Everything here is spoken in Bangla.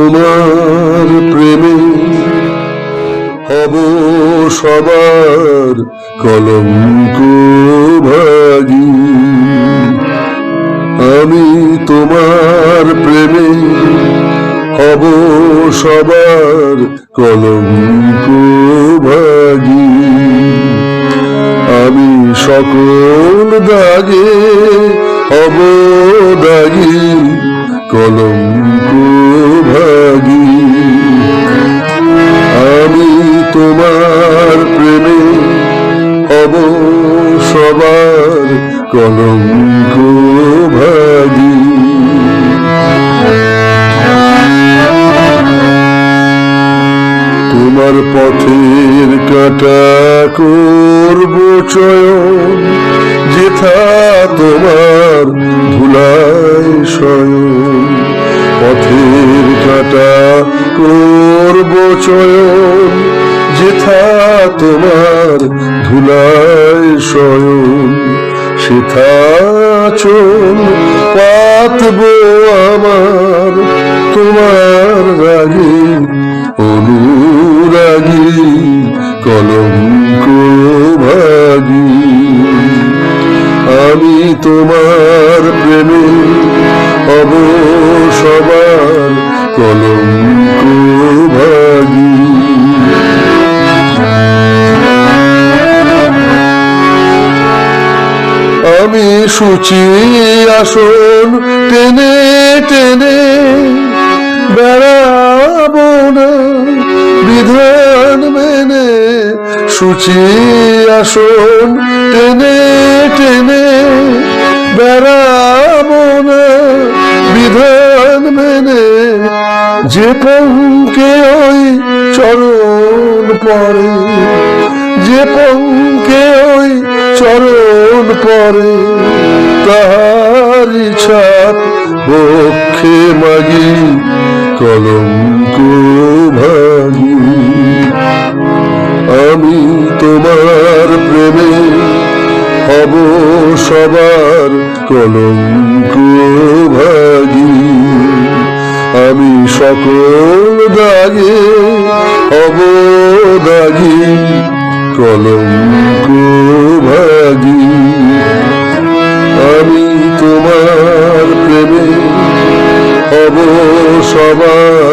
তোমার প্রেমে হব সবার কলঙ্ক ভাগী। আমি তোমার প্রেমে হব সবার কলঙ্ক ভাগী। আমি সকল দাগে হব দাগী কলঙ্ক ভাগী। আমি তোমার প্রেমে হব সবার কলঙ্ক ভাগী। তোমার পথের কাঁটা করব চয়ন, যেথা তোমার ধুলায় শয়ন। পথের কাঁটা করব চয়ন, যেথা তোমার ধুলায় শয়ন। সেথা চল পাতব আমার তোমার রাগে অনুরাগী কলঙ্ক ভাগী। আমি তোমার প্রেমে হব সবার কলঙ্ক ভাগী। আমি সূচি আসন টেনে টেনে বেড়াবো না বিধান মেনে। সূচি আসন টেনে টেনে বেড়াবো না বিধান মেনে। যে পঙ্কে ওই চরণ পড়ে, যে পঙ্কে ওই চরণ পড়ে, তাহারি ছাপ বক্ষে মাগি কলঙ্ক ভাগী। আমি তোমার প্রেমে হব সবার কলঙ্ক ভাগী। আমি সকল দাগে হব দাগী কলঙ্ক ভাগী। আমি তোমার প্রেমে হব সবার